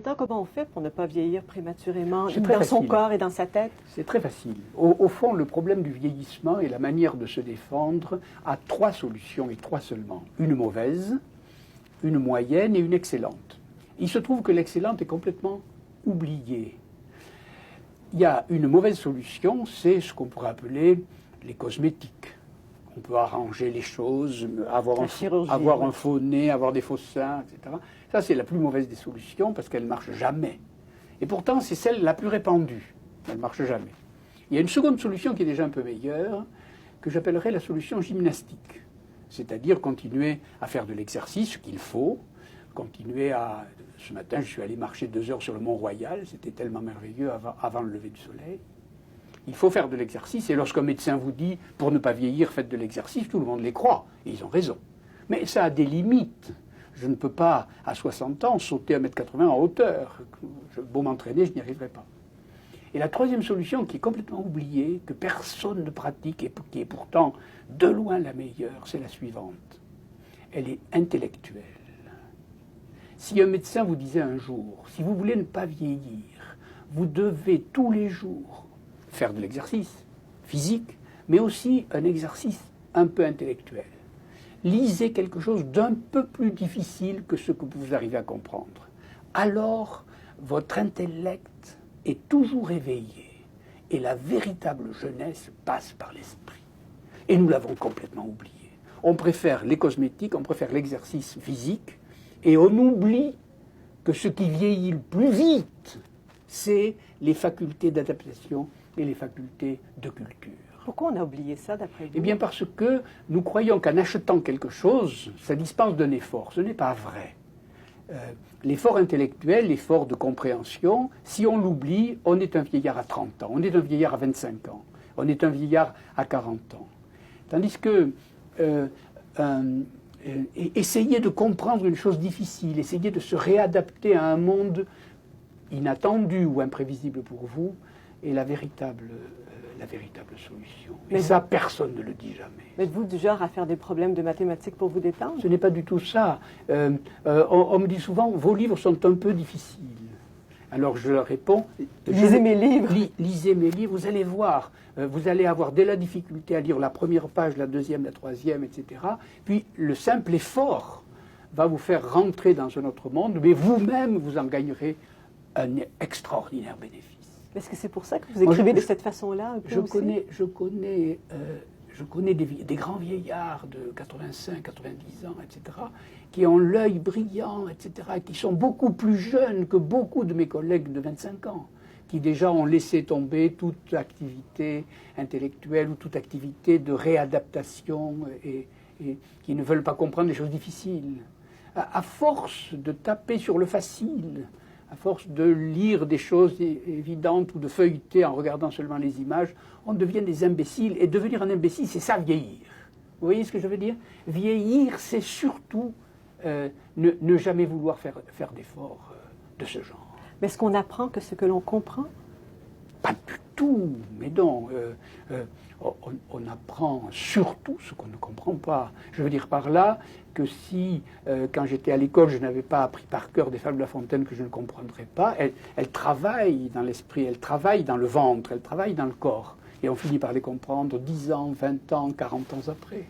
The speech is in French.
temps, comment on fait pour ne pas vieillir prématurément C'est très dans son facile. corps et dans sa tête? C'est très facile. Au fond, le problème du vieillissement et la manière de se défendre a trois solutions et trois seulement. Une mauvaise, une moyenne et une excellente. Il se trouve que l'excellente est complètement oubliée. Il y a une mauvaise solution, c'est ce qu'on pourrait appeler les cosmétiques. On peut arranger les choses, avoir un faux nez, avoir des faux seins, etc. Ça, c'est la plus mauvaise des solutions parce qu'elle ne marche jamais. Et pourtant, c'est celle la plus répandue. Elle ne marche jamais. Il y a une seconde solution qui est déjà un peu meilleure, que j'appellerais la solution gymnastique. C'est-à-dire continuer à faire de l'exercice, ce qu'il faut, continuer à... Ce matin, je suis allé marcher 2 heures sur le Mont-Royal, c'était tellement merveilleux avant le lever du soleil. Il faut faire de l'exercice, et lorsqu'un médecin vous dit, pour ne pas vieillir, faites de l'exercice, tout le monde les croit, et ils ont raison. Mais ça a des limites. Je ne peux pas, à 60 ans, sauter 1,80 m en hauteur. Beau m'entraîner, je n'y arriverai pas. Et la troisième solution, qui est complètement oubliée, que personne ne pratique, et qui est pourtant de loin la meilleure, c'est la suivante. Elle est intellectuelle. Si un médecin vous disait un jour, si vous voulez ne pas vieillir, vous devez tous les jours faire de l'exercice physique, mais aussi un exercice un peu intellectuel. Lisez quelque chose d'un peu plus difficile que ce que vous arrivez à comprendre. Alors, votre intellect est toujours éveillé et la véritable jeunesse passe par l'esprit. Et nous l'avons complètement oublié. On préfère les cosmétiques, on préfère l'exercice physique et on oublie que ce qui vieillit le plus vite, c'est les facultés d'adaptation et les facultés de culture. Pourquoi on a oublié ça, d'après vous? Eh bien parce que nous croyons qu'en achetant quelque chose, ça dispense d'un effort. Ce n'est pas vrai. L'effort intellectuel, l'effort de compréhension, si on l'oublie, on est un vieillard à 30 ans, on est un vieillard à 25 ans, on est un vieillard à 40 ans. Tandis que essayer de comprendre une chose difficile, essayer de se réadapter à un monde inattendu ou imprévisible pour vous, est la véritable solution. Et ça, personne ne le dit jamais. Êtes-vous du genre à faire des problèmes de mathématiques pour vous détendre? Ce n'est pas du tout ça. On me dit souvent, vos livres sont un peu difficiles. Alors je leur réponds, lisez mes livres. Lisez mes livres, vous allez voir. Vous allez avoir dès la difficulté à lire la première page, la deuxième, la troisième, etc. Puis le simple effort va vous faire rentrer dans un autre monde, mais vous-même, vous en gagnerez un extraordinaire bénéfice. Est-ce que c'est pour ça que vous écrivez de cette façon-là? Je connais des grands vieillards de 85, 90 ans, etc., qui ont l'œil brillant, etc., qui sont beaucoup plus jeunes que beaucoup de mes collègues de 25 ans, qui déjà ont laissé tomber toute activité intellectuelle ou toute activité de réadaptation et qui ne veulent pas comprendre les choses difficiles. À force de taper sur le facile, à force de lire des choses évidentes ou de feuilleter en regardant seulement les images, on devient des imbéciles. Et devenir un imbécile, c'est ça, vieillir. Vous voyez ce que je veux dire? Vieillir, c'est surtout ne jamais vouloir faire d'efforts de ce genre. Mais est-ce qu'on apprend que ce que l'on comprend? Pas du tout, mais non. On apprend surtout ce qu'on ne comprend pas. Je veux dire par là que si, quand j'étais à l'école, je n'avais pas appris par cœur des fables de La Fontaine que je ne comprendrais pas, elles travaillent dans l'esprit, elles travaillent dans le ventre, elles travaillent dans le corps. Et on finit par les comprendre 10 ans, 20 ans, 40 ans après.